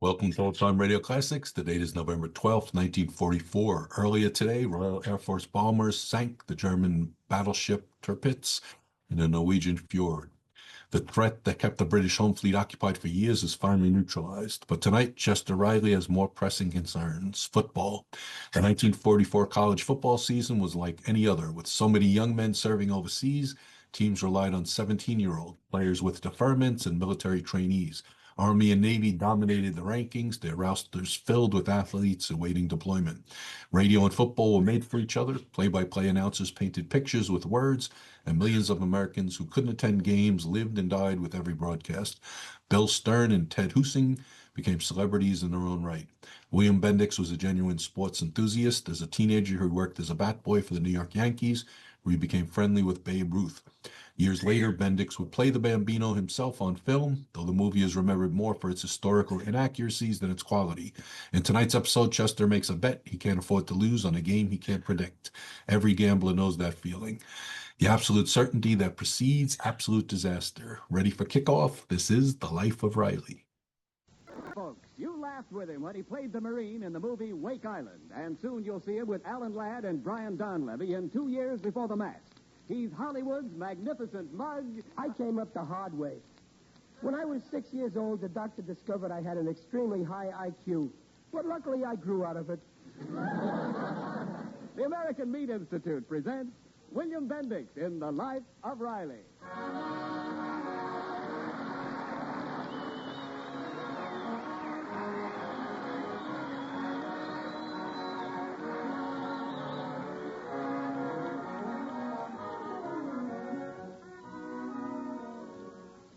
Welcome to Old Time Radio Classics. The date is November 12th, 1944. Earlier today, Royal Air Force bombers sank the German battleship Tirpitz in the Norwegian fjord. The threat that kept the British home fleet occupied for years is finally neutralized. But tonight, Chester Riley has more pressing concerns. Football. The 1944 college football season was like any other. With so many young men serving overseas, teams relied on 17-year-old players with deferments and military trainees. Army and Navy dominated the rankings, their rosters filled with athletes awaiting deployment. Radio and football were made for each other. Play-by-play announcers painted pictures with words, and millions of Americans who couldn't attend games lived and died with every broadcast. Bill Stern and Ted Husing became celebrities in their own right. William Bendix was a genuine sports enthusiast. As a teenager, he worked as a bat boy for the New York Yankees, where he became friendly with Babe Ruth. Years later, Bendix would play the Bambino himself on film, though the movie is remembered more for its historical inaccuracies than its quality. In tonight's episode, Chester makes a bet he can't afford to lose on a game he can't predict. Every gambler knows that feeling. The absolute certainty that precedes absolute disaster. Ready for kickoff? This is The Life of Riley. Folks, you laughed with him when he played the Marine in the movie Wake Island, and soon you'll see him with Alan Ladd and Brian Donlevy in 2 Years Before the Mask. He's Hollywood's magnificent mug. I came up the hard way. When I was 6 years old, the doctor discovered I had an extremely high IQ. But luckily, I grew out of it. The American Meat Institute presents William Bendix in The Life of Riley.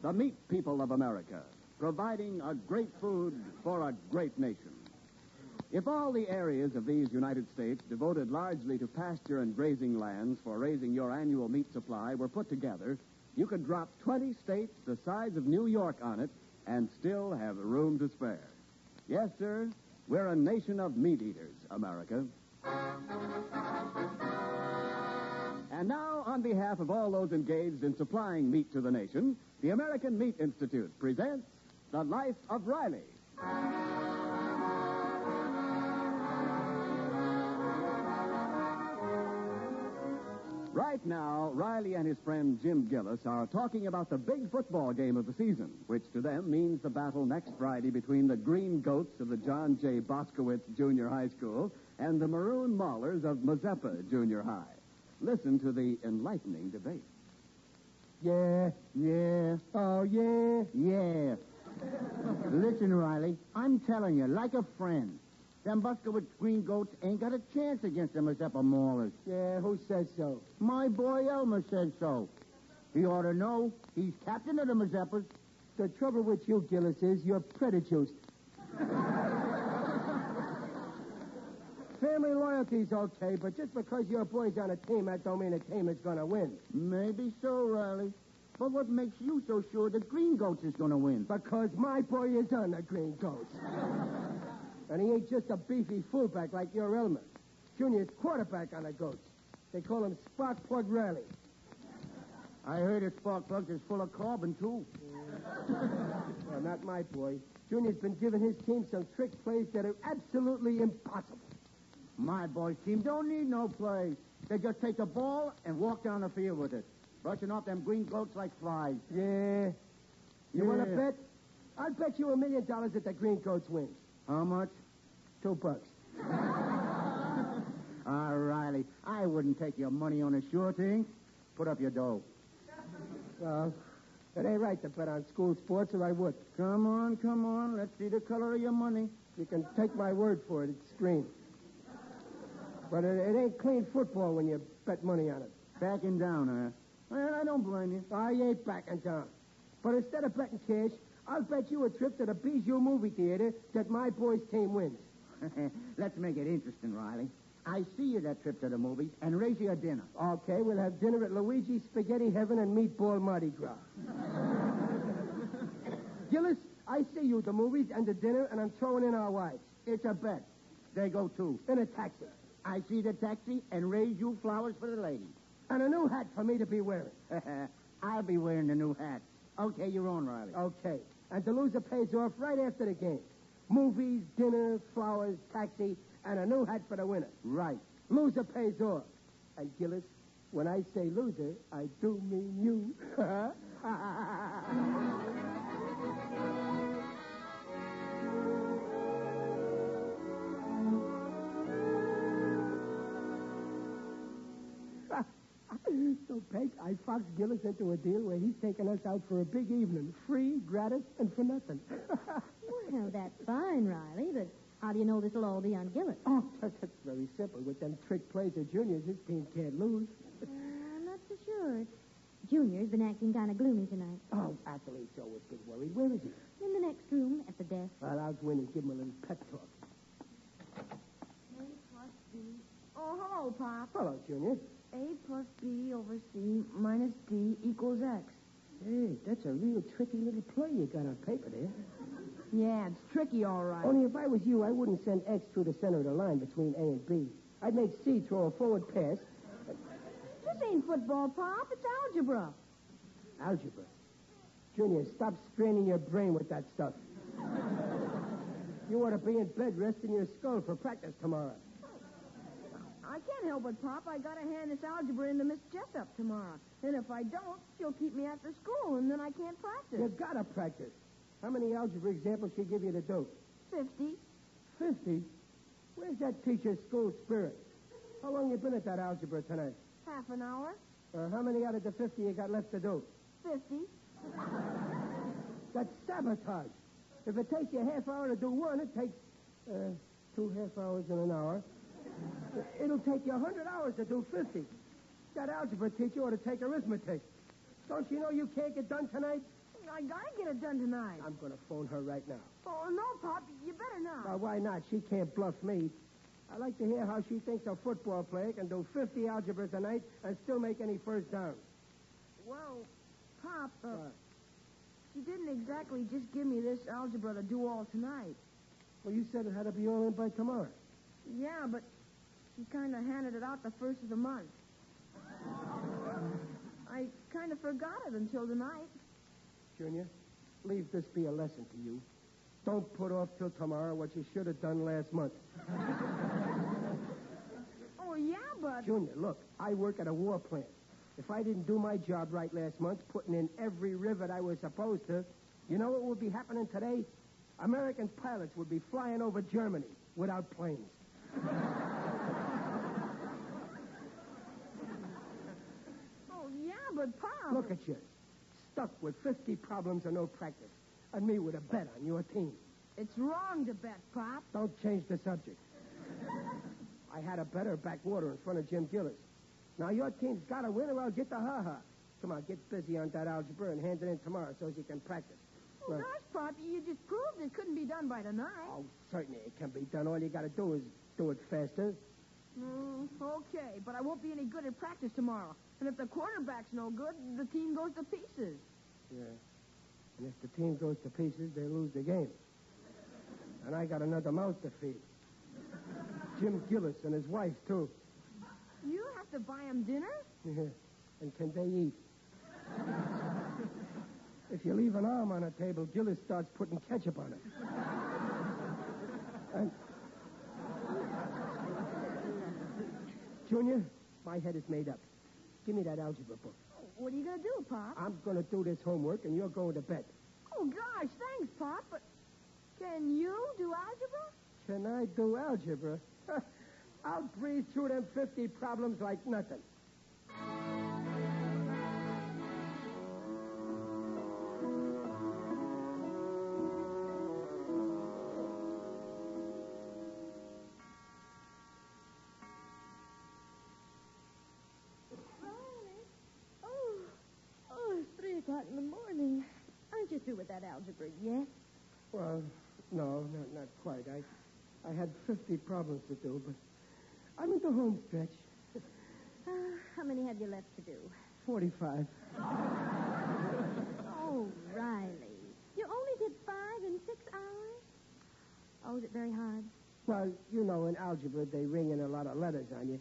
The meat people of America, providing a great food for a great nation. If all the areas of these United States devoted largely to pasture and grazing lands for raising your annual meat supply were put together, you could drop 20 states the size of New York on it and still have room to spare. Yes, sir, we're a nation of meat eaters, America. And now, on behalf of all those engaged in supplying meat to the nation, the American Meat Institute presents The Life of Riley. Right now, Riley and his friend Jim Gillis are talking about the big football game of the season, which to them means the battle next Friday between the Green Goats of the John J. Boskowitz Junior High School and the Maroon Maulers of Mazeppa Junior High. Listen to the enlightening debate. Yeah. Oh, yeah. Listen, Riley, I'm telling you, like a friend, them Buskowitz Green Goats ain't got a chance against the Mazeppa Maulers. Yeah, who says so? My boy Elmer says so. He ought to know. He's captain of the Mazeppas. The trouble with you, Gillis, is you're prejudiced. Family loyalty's okay, but just because your boy's on a team, that don't mean the team is going to win. Maybe so, Riley. But what makes you so sure the Green Goats is going to win? Because my boy is on the Green Goats. And he ain't just a beefy fullback like your Elmer. Junior's quarterback on the Goats. They call him Spark Plug Riley. I heard that Spark Plug is full of carbon, too. Well, not my boy. Junior's been giving his team some trick plays that are absolutely impossible. My boy's team don't need no plays. They just take the ball and walk down the field with it, brushing off them Green Goats like flies. Yeah. You want to bet? I'll bet you $1 million that the Green Goats win. How much? $2. Riley, I wouldn't take your money on a sure thing. Put up your dough. Well, it ain't right to bet on school sports, or I would. Come on. Let's see the color of your money. You can take my word for it. It's green. But it ain't clean football when you bet money on it. Backing down, huh? Well, I don't blame you. I ain't backing down. But instead of betting cash, I'll bet you a trip to the Bijou movie theater that my boy's team wins. Let's make it interesting, Riley. I see you that trip to the movies and raise you a dinner. Okay, we'll have dinner at Luigi's Spaghetti Heaven and Meatball Mardi Gras. Gillis, I see you at the movies and the dinner, and I'm throwing in our wives. It's a bet. They go too. In a taxi. I see the taxi and raise you flowers for the ladies. And a new hat for me to be wearing. I'll be wearing the new hat. Okay, you're on, Riley. Okay. And the loser pays off right after the game. Movies, dinner, flowers, taxi, and a new hat for the winner. Right. Loser pays off. And Gillis, when I say loser, I do mean you. So, Peg, I foxed Gillis into a deal where he's taking us out for a big evening. Free, gratis, and for nothing. Well, that's fine, Riley, but how do you know this'll all be on Gillis? Oh, that's very simple. With them trick plays of juniors, this team can't lose. I'm not so sure. Junior's been acting kind of gloomy tonight. Oh, athlete's always been worried. Where is he? In the next room, at the desk. Well, I'll go in and give him a little pep talk. A plus B. Oh, hello, Pop. Hello, Junior. A plus B over C minus D equals X. Hey, that's a real tricky little play you got on paper there. Yeah, it's tricky, all right. Only if I was you, I wouldn't send X through the center of the line between A and B. I'd make C throw a forward pass. This ain't football, Pop. It's algebra. Algebra. Junior, stop straining your brain with that stuff. You ought to be in bed resting your skull for practice tomorrow. I can't help it, Pop. I gotta hand this algebra in to Miss Jessup tomorrow. And if I don't, she'll keep me after school, and then I can't practice. You gotta practice. How many algebra examples she give you to do? 50. 50? Where's that teacher's school spirit? How long you been at that algebra tonight? Half an hour. How many out of the 50 you got left to do? 50. That's sabotage. If it takes you a half hour to do one, it takes 2 half hours and an hour. It'll take you 100 hours to do 50. That algebra teacher ought to take arithmetic. Don't you know you can't get done tonight? I gotta get it done tonight. I'm going to phone her right now. Oh, no, Pop. You better not. Why not? She can't bluff me. I'd like to hear how she thinks a football player can do 50 algebras a night and still make any first downs. Well, Pop, she didn't exactly just give me this algebra to do all tonight. Well, you said it had to be all in by tomorrow. Yeah, but she kind of handed it out the first of the month. I kind of forgot it until tonight. Junior, leave this be a lesson to you. Don't put off till tomorrow what you should have done last month. Oh, yeah, but... Junior, look, I work at a war plant. If I didn't do my job right last month, putting in every rivet I was supposed to, you know what would be happening today? American pilots would be flying over Germany without planes. Oh, yeah, but Pop... Look at you. Stuck with 50 problems and no practice. And me with a bet on your team. It's wrong to bet, Pop. Don't change the subject. I had a better backwater in front of Jim Gillis. Now your team's got to win or I'll get the ha-ha. Come on, get busy on that algebra and hand it in tomorrow so you can practice. Oh, gosh, Pop, you just proved it couldn't be done by tonight. Oh, certainly it can be done. All you got to do is do it faster. Okay, but I won't be any good at practice tomorrow. And if the quarterback's no good, the team goes to pieces. Yeah. And if the team goes to pieces, they lose the game. And I got another mouth to feed. Jim Gillis and his wife, too. You have to buy him dinner? Yeah. And can they eat? If you leave an arm on a table, Gillis starts putting ketchup on it. And... Junior, my head is made up. Give me that algebra book. What are you going to do, Pop? I'm going to do this homework, and you're going to bed. Oh, gosh, thanks, Pop, but can you do algebra? Can I do algebra? I'll breeze through them 50 problems like nothing. It's 3 o'clock in the morning. Aren't you through with that algebra yet? Well, no, not quite. I had 50 problems to do, but I'm in the home stretch. How many have you left to do? 45. Oh, Riley. You only did 5 in 6 hours? Oh, is it very hard? Well, you know, in algebra, they ring in a lot of letters on you.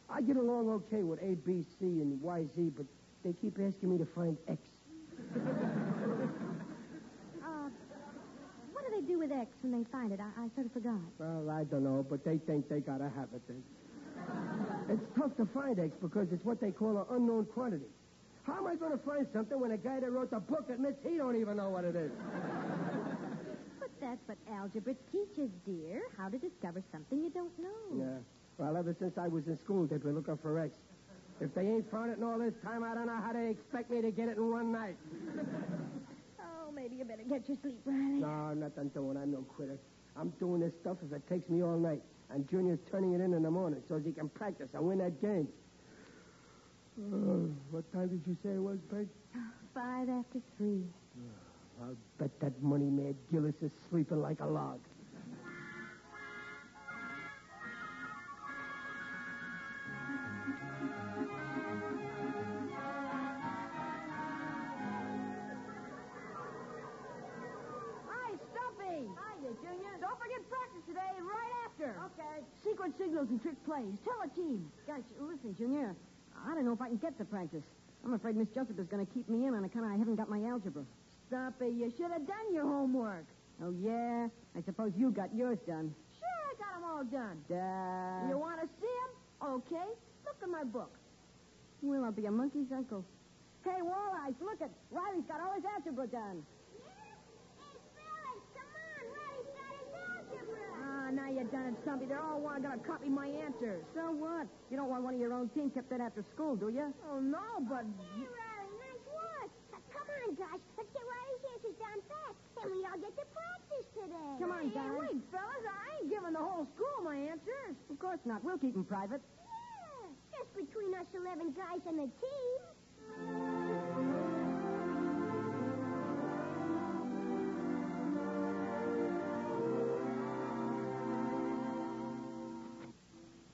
I get along okay with A, B, C, and Y, Z, but they keep asking me to find X. What do they do with X when they find it? I sort of forgot. Well, I don't know, but they think they gotta have it then. It's tough to find X because it's what they call an unknown quantity. How am I going to find something when a guy that wrote the book admits he don't even know what it is? But that's what algebra teaches, dear. How to discover something you don't know. Yeah. Well, ever since I was in school, they've been looking for X. If they ain't found it in all this time, I don't know how they expect me to get it in one night. Oh, maybe you better get your sleep, Riley. No, I'm not done doing. I'm no quitter. I'm doing this stuff if it takes me all night. And Junior's turning it in the morning so he can practice and win that game. What time did you say it was, Bert? 3:05. I'll bet that money-mad Gillis is sleeping like a log. Hi, Stumpy. Hiya, Junior. Don't forget practice today, right after. Okay. Secret signals and trick plays. Tell a team. Gosh, listen, Junior. I don't know if I can get to practice. I'm afraid Miss Jessup is going to keep me in on account I haven't got my algebra. Stumpy, you should have done your homework. Oh, yeah? I suppose you got yours done. Sure, I got them all done. Duh. You want to see them? Okay. Look in my book. Well, I'll be a monkey's uncle. Hey, Walleyes, look at Riley's got all his algebra done. Ah, now you done it, Stumpy. They're all gonna copy my answers. So what? You don't want one of your own team kept that after school, do you? Oh, no, but... Hey, Riley, nice work. Come on, guys. Let's get Riley's answers down fast. Then we all get to practice today. Come on, Hey, guys. wait, fellas. I ain't giving the whole school my answers. Of course not. We'll keep them private. Yeah, just between us 11 guys and the team.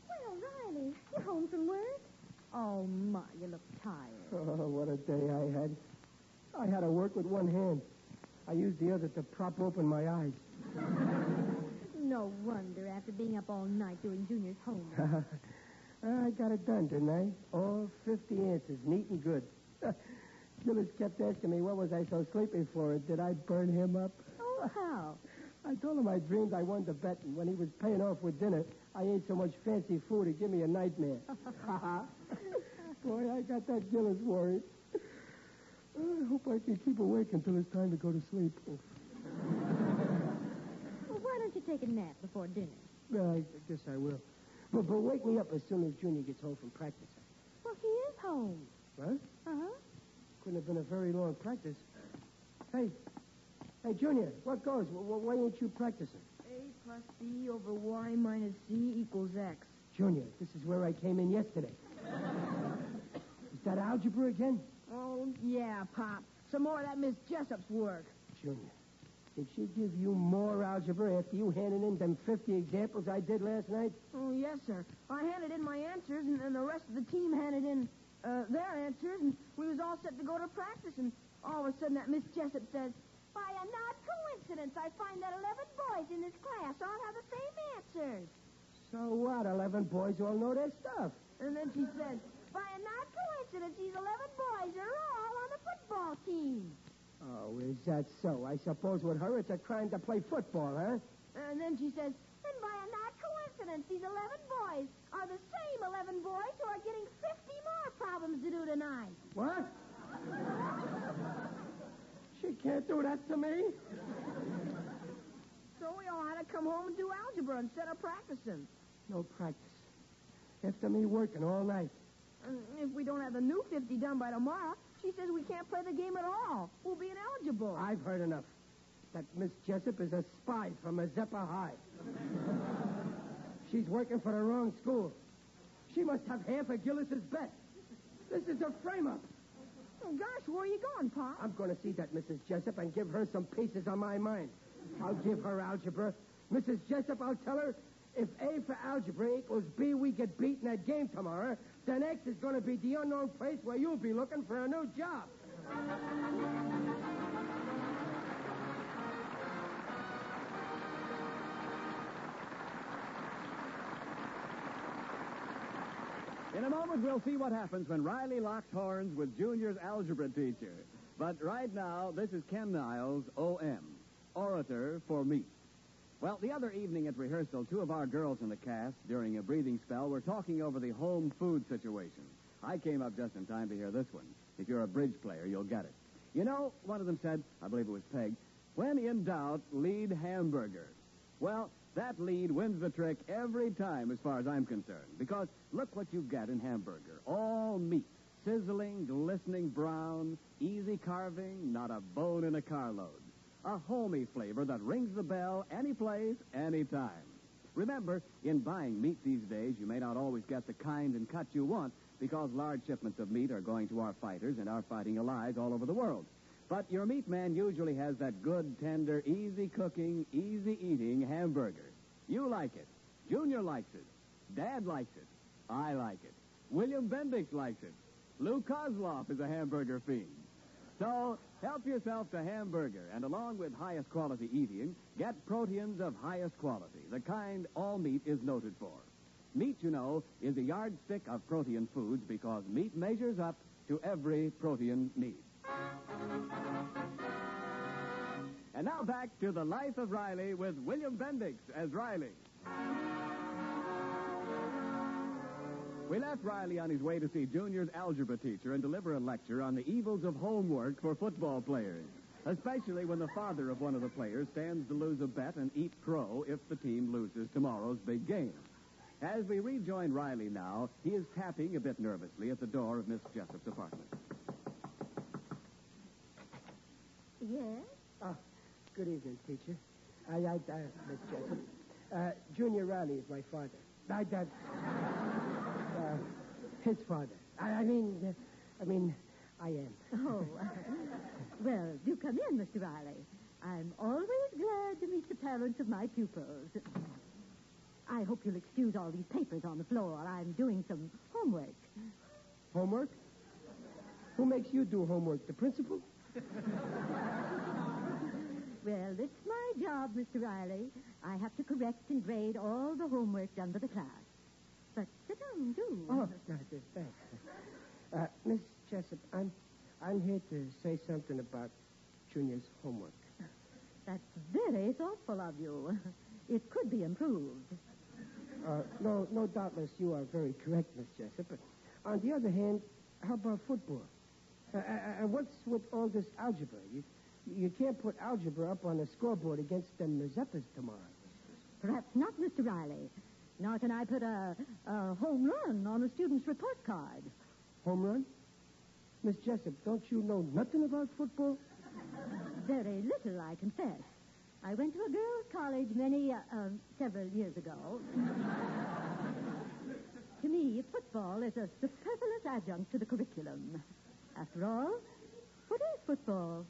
Well, Riley, you home from work? Oh, my, you look tired. Oh, what a day I had. I had to work with one hand. I used the other to prop open my eyes. No wonder after being up all night doing Junior's homework. I got it done, didn't I? All 50 answers, neat and good. Gillis kept asking me what was I so sleepy for. Did I burn him up? Oh, how? I told him I dreamed I won the bet, and when he was paying off with dinner, I ate so much fancy food it gave me a nightmare. Boy, I got that Gillis worried. I hope I can keep awake until it's time to go to sleep. Well, why don't you take a nap before dinner? I guess I will. But wake me up as soon as Junior gets home from practice. Well, he is home. What? Uh-huh. Couldn't have been a very long practice. Hey, Junior, what goes? Why ain't you practicing? A plus B over Y minus Z equals X. Junior, this is where I came in yesterday. Is that algebra again? Oh, yeah, Pop. Some more of that Miss Jessup's work. Junior, did she give you more algebra after you handed in them 50 examples I did last night? Oh, yes, sir. I handed in my answers, and the rest of the team handed in their answers, and we was all set to go to practice, and all of a sudden that Miss Jessup says, By an odd coincidence, I find that 11 boys in this class all have the same answers. So what? 11 boys all know their stuff. and then she says, By an odd coincidence, these 11 boys are all on the football team. Oh, is that so? I suppose with her it's a crime to play football, huh? and then she says, And by an odd coincidence, these 11 boys are the same 11 boys who are getting 50 more problems to do tonight. What? She can't do that to me. so we all had to come home and do algebra instead of practicing. No practice. After me working all night. And if we don't have the new 50 done by tomorrow, she says we can't play the game at all. We'll be ineligible. I've heard enough. That Miss Jessup is a spy from Mazeppa High. She's working for the wrong school. She must have half of Gillis's bet. This is a frame-up. Oh, gosh, where are you going, Pop? I'm going to see that Mrs. Jessup and give her some pieces on my mind. I'll give her algebra. Mrs. Jessup, I'll tell her, if A for algebra equals B, we get beat in that game tomorrow, then X is going to be the unknown place where you'll be looking for a new job. In a moment, we'll see what happens when Riley locks horns with Junior's algebra teacher. But right now, this is Ken Niles, O.M. orator for meat. Well, the other evening at rehearsal, two of our girls in the cast, during a breathing spell, were talking over the home food situation. I came up just in time to hear this one. If you're a bridge player, you'll get it. You know, one of them said, I believe it was Peg, when in doubt, lead hamburger. Well, that lead wins the trick every time as far as I'm concerned. Because look what you get in hamburger. All meat. Sizzling, glistening brown, easy carving, not a bone in a carload. A homey flavor that rings the bell any place, any time. Remember, in buying meat these days, you may not always get the kind and cut you want because large shipments of meat are going to our fighters and our fighting allies all over the world. But your meat man usually has that good, tender, easy cooking, easy eating hamburger. You like it. Junior likes it. Dad likes it. I like it. William Bendix likes it. Lou Kozloff is a hamburger fiend. So, help yourself to hamburger, and along with highest quality eating, get proteins of highest quality, the kind all meat is noted for. Meat, you know, is a yardstick of protein foods because meat measures up to every protein need. And now back to The Life of Riley with William Bendix as Riley. We left Riley on his way to see Junior's algebra teacher and deliver a lecture on the evils of homework for football players, especially when the father of one of the players stands to lose a bet and eat crow if the team loses tomorrow's big game. As we rejoin Riley now, he is tapping a bit nervously at the door of Miss Jessup's apartment. Yes? Oh, good evening, teacher. Miss Jessup. Junior Riley is my father. His father. I mean, I am. Oh, well, do come in, Mr. Riley. I'm always glad to meet the parents of my pupils. I hope you'll excuse all these papers on the floor. I'm doing some homework. Homework? Who makes you do homework? The principal? Well, it's my job, Mr. Riley. I have to correct and grade all the homework done by the class. But sit down, do. Oh, no, thanks. Miss Jessup, I'm here to say something about Junior's homework. That's very thoughtful of you. It could be improved. No, doubtless you are very correct, Miss Jessup. But on the other hand, how about football? What's with all this algebra? You can't put algebra up on the scoreboard against them Mazeppas tomorrow. Perhaps not, Mr. Riley. Nor can I put a home run on a student's report card. Home run? Miss Jessup, don't you know nothing about football? Very little, I confess. I went to a girls' college several years ago. To me, football is a superfluous adjunct to the curriculum. After all, what is football?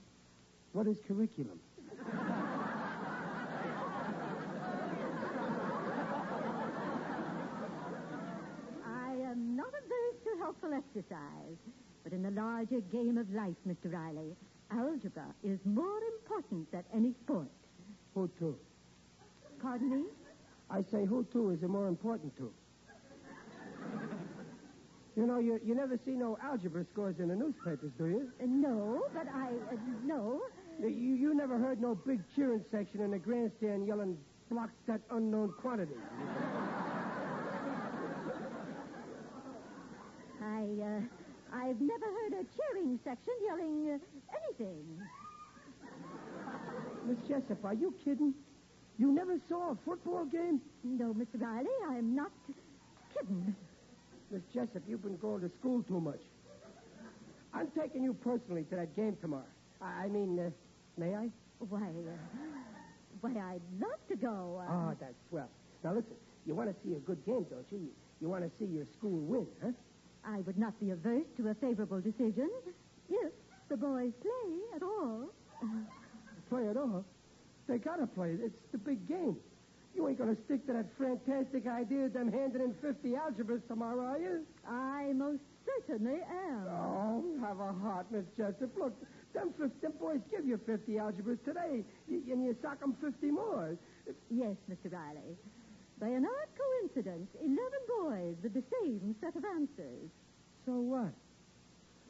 What is curriculum? I am not averse to helpful exercise, but in the larger game of life, Mr. Riley, algebra is more important than any sport. Who to? Pardon me? I say who to is it more important to? You know, you never see no algebra scores in the newspapers, do you? No, but no. You never heard no big cheering section in the grandstand yelling, blocks that unknown quantity. I've never heard a cheering section yelling anything. Miss Jessup, are you kidding? You never saw a football game? No, Mr. Riley, I'm not kidding. Miss Jessup, you've been going to school too much. I'm taking you personally to that game tomorrow. May I? Why, I'd love to go. Oh, that's swell. Now, listen, you want to see a good game, don't you? You want to see your school win, huh? I would not be averse to a favorable decision if the boys play at all. Play at all? They gotta play. It's the big game. You ain't gonna stick to that fantastic idea of them handing in 50 algebras tomorrow, are you? I most certainly am. Oh, have a heart, Miss Jessup. Look, them boys give you 50 algebras today, and you sock them 50 more. Yes, Mr. Riley. By an odd coincidence, 11 boys with the same set of answers. So what?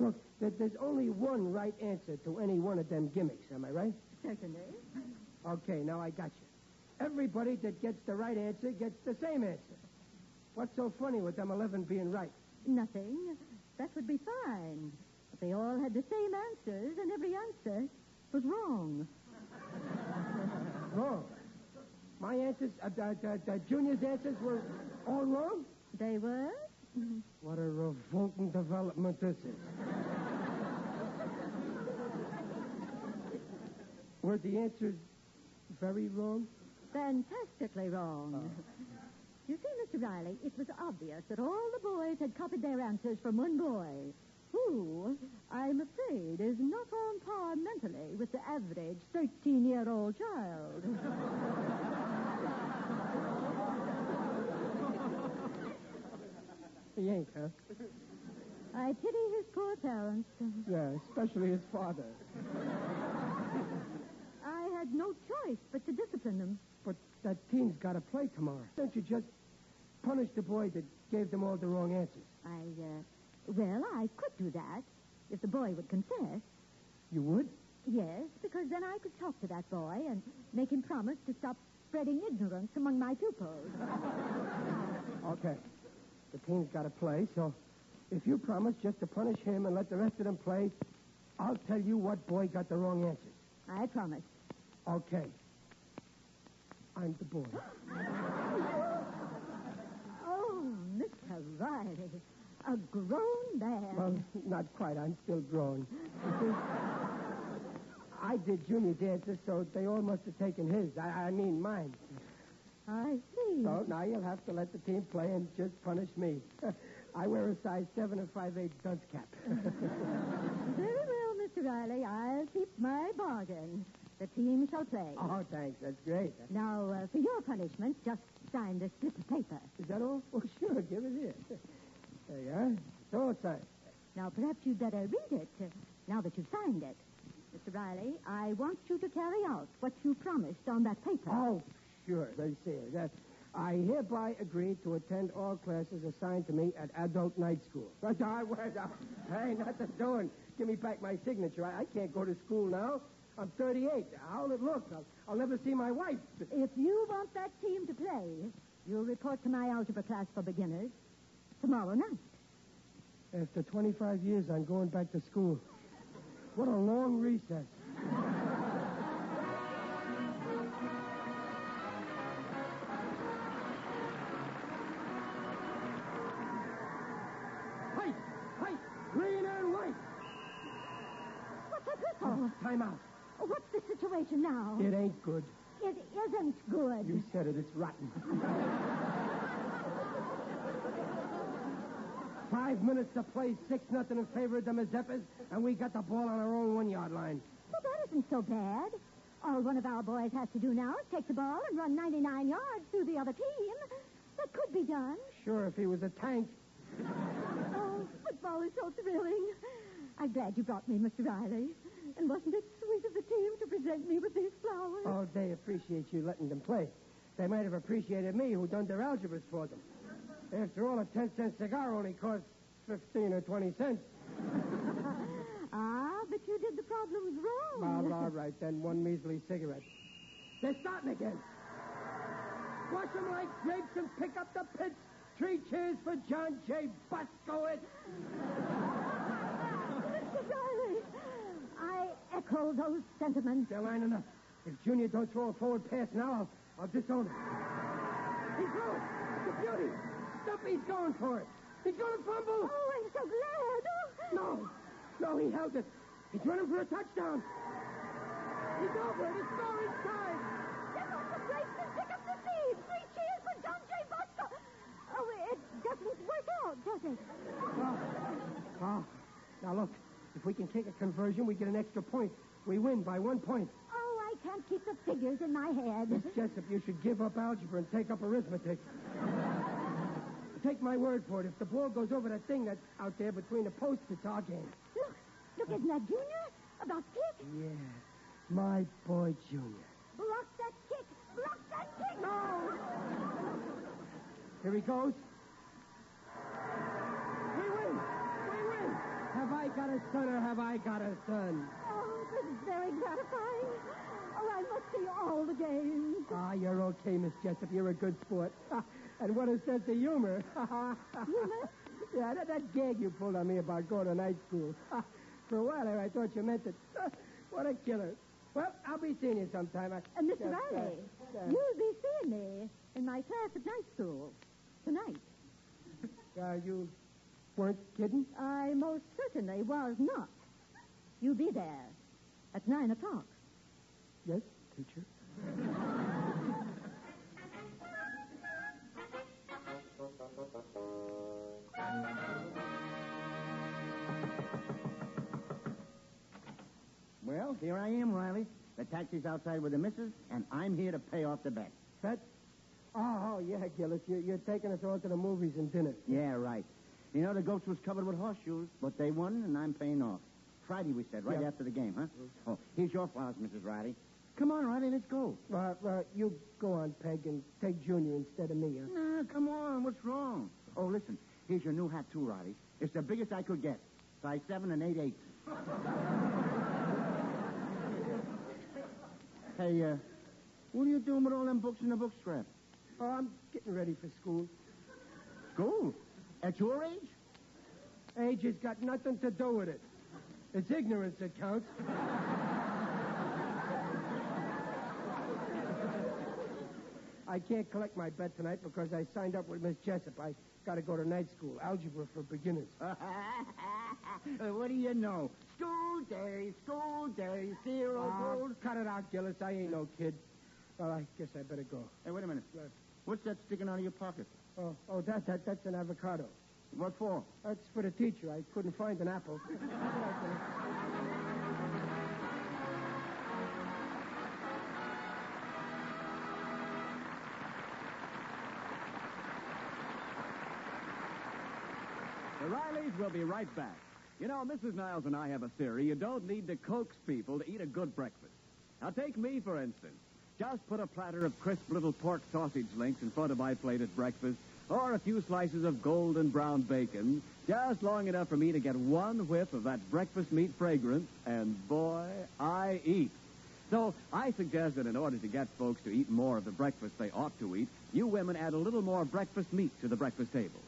Look, there's only one right answer to any one of them gimmicks, am I right? Certainly. Okay, now I got you. Everybody that gets the right answer gets the same answer. What's so funny with them 11 being right? Nothing. That would be fine. If they all had the same answers, and every answer was wrong. Wrong. My answers, Junior's answers were all wrong? They were? What a revolting development this is. Were the answers very wrong? Fantastically wrong. You see, Mr. Riley, it was obvious that all the boys had copied their answers from one boy, who, I'm afraid, is not on par mentally with the average 13-year-old child. He ain't, huh? I pity his poor parents. Yeah, especially his father. I had no choice but to discipline them. But that team's got to play tomorrow. Don't you just punish the boy that gave them all the wrong answers? I could do that if the boy would confess. You would? Yes, because then I could talk to that boy and make him promise to stop spreading ignorance among my pupils. Okay. The team's got to play, so if you promise just to punish him and let the rest of them play, I'll tell you what boy got the wrong answers. I promise. Okay. I'm the boy. Oh, Mr. Riley, a grown man. Well, not quite. I'm still grown. You see, I did Junior's answers, so they all must have taken his. I mean mine. I see. So now you'll have to let the team play and just punish me. I wear a size 7 and 5/8 dunce cap. Very well, Mr. Riley. I'll keep my bargain. The team shall play. Oh, thanks. That's great. Now, for your punishment, just sign this slip of paper. Is that all? Oh, sure. Give it here. There you are. It's all signed. Now, perhaps you'd better read it, now that you've signed it. Mr. Riley, I want you to carry out what you promised on that paper. Oh, sure. They say that. I hereby agree to attend all classes assigned to me at adult night school. Hey, nothing doing. Give me back my signature. I can't go to school now. I'm 38. How'll it look? I'll never see my wife. If you want that team to play, you'll report to my algebra class for beginners tomorrow night. After 25 years, I'm going back to school. What a long recess. Height, green and white. What's that whistle? Time out. What's the situation now? It ain't good. It isn't good. You said it. It's rotten. 5 minutes to play, 6-0 in favor of the Mazeppas, and we got the ball on our own 1-yard line. Well, that isn't so bad. All one of our boys has to do now is take the ball and run 99 yards through the other team. That could be done. Sure, if he was a tank. Oh, football is so thrilling. I'm glad you brought me, Mr. Riley. And wasn't it sweet of the team to present me with these flowers? Oh, they appreciate you letting them play. They might have appreciated me who done their algebras for them. After all, a 10-cent cigar only costs 15 or 20 cents. But you did the problems wrong. Well, all right, then. One measly cigarette. They're starting again. Squash them like grapes and pick up the pitch. 3 cheers for John J. Buskowitz. Mr. Riley, I echo those sentiments. They're lining up. If Junior don't throw a forward pass now, I'll disown him. He's going. The beauty. Stumpy's going for it. He's going to fumble. Oh, I'm so glad. No, he held it. He's running for a touchdown. He's over it. It's scoring time. Step off the brakes and pick up the lead. 3 cheers for John J. Buster. Oh, it doesn't work out, does it? Now, look. If we can kick a conversion, we get an extra point. We win by 1 point. Oh, I can't keep the figures in my head. Miss Jessup, you should give up algebra and take up arithmetic. Take my word for it. If the ball goes over that thing that's out there between the posts, it's our game. Look, isn't that Junior? About kick? Yeah, my boy Junior. Block that kick! Block that kick! No! Here he goes. We win! Have I got a son or have I got a son? Oh, this is very gratifying. Oh, I must see winning all the games. Ah, you're okay, Miss Jessup. You're a good sport. And what a sense of humor. Humor? Yeah, that gag you pulled on me about going to night school. For a while there, I thought you meant it. What a killer. Well, I'll be seeing you sometime. Mr. Riley, you'll be seeing me in my class at night school tonight. You weren't kidding? I most certainly was not. You'll be there at 9 o'clock. Yes, teacher. Well, here I am, Riley. The taxi's outside with the missus, and I'm here to pay off the bet. Bet? Oh, yeah, Gillis. You're taking us all to the movies and dinner. Yeah, right. You know, the goats was covered with horseshoes, but they won, and I'm paying off. Friday, we said, right after the game, huh? Oh, here's your flowers, Mrs. Riley. Come on, Riley, let's go. You go on, Peg, and take Junior instead of me, huh? Nah, come on. What's wrong? Oh, listen. Here's your new hat, too, Riley. It's the biggest I could get. Size 7 and 8/8. Hey, what are you doing with all them books in the book strap? Oh, I'm getting ready for school. School? At your age? Age has got nothing to do with it. It's ignorance that counts. I can't collect my bet tonight because I signed up with Miss Jessup. I got to go to night school. Algebra for beginners. What do you know? School days, 0 gold. Cut it out, Gillis. I ain't no kid. Well, I guess I better go. Hey, wait a minute. What's that sticking out of your pocket? Oh, that's an avocado. What for? That's for the teacher. I couldn't find an apple. The Rileys will be right back. You know, Mrs. Niles and I have a theory. You don't need to coax people to eat a good breakfast. Now, take me, for instance. Just put a platter of crisp little pork sausage links in front of my plate at breakfast, or a few slices of golden brown bacon, just long enough for me to get one whiff of that breakfast meat fragrance, and boy, I eat. So I suggest that in order to get folks to eat more of the breakfast they ought to eat, you women add a little more breakfast meat to the breakfast table.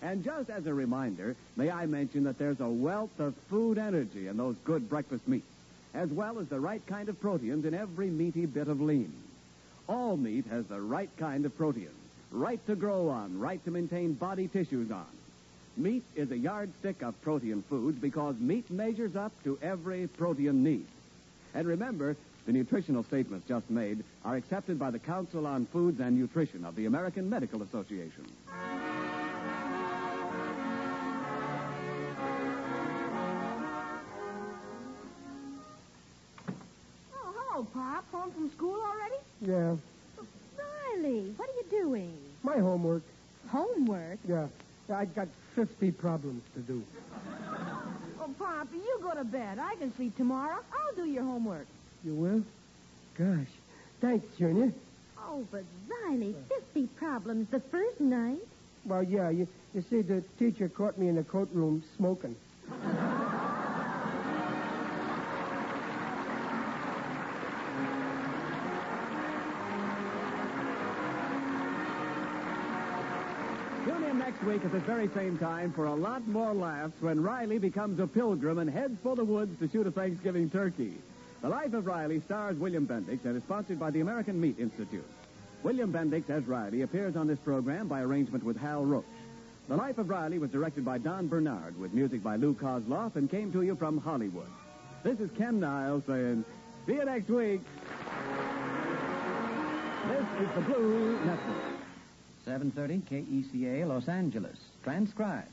And just as a reminder, may I mention that there's a wealth of food energy in those good breakfast meats, as well as the right kind of proteins in every meaty bit of lean. All meat has the right kind of proteins, right to grow on, right to maintain body tissues on. Meat is a yardstick of protein foods because meat measures up to every protein need. And remember, the nutritional statements just made are accepted by the Council on Foods and Nutrition of the American Medical Association. Hello, Pop. Home from school already? Yeah. Riley, what are you doing? My homework. Homework? Yeah. I got 50 problems to do. Oh, Pop, you go to bed. I can sleep tomorrow. I'll do your homework. You will? Gosh. Thanks, Junior. Oh, but Riley, 50 problems the first night? Well, yeah, you see, the teacher caught me in the coat room smoking. Tune in next week at this very same time for a lot more laughs when Riley becomes a pilgrim and heads for the woods to shoot a Thanksgiving turkey. The Life of Riley stars William Bendix and is sponsored by the American Meat Institute. William Bendix as Riley appears on this program by arrangement with Hal Roach. The Life of Riley was directed by Don Bernard with music by Lou Kozloff and came to you from Hollywood. This is Ken Niles saying, see you next week. This is the Blue Network. 7:30 KECA, Los Angeles. Transcribed.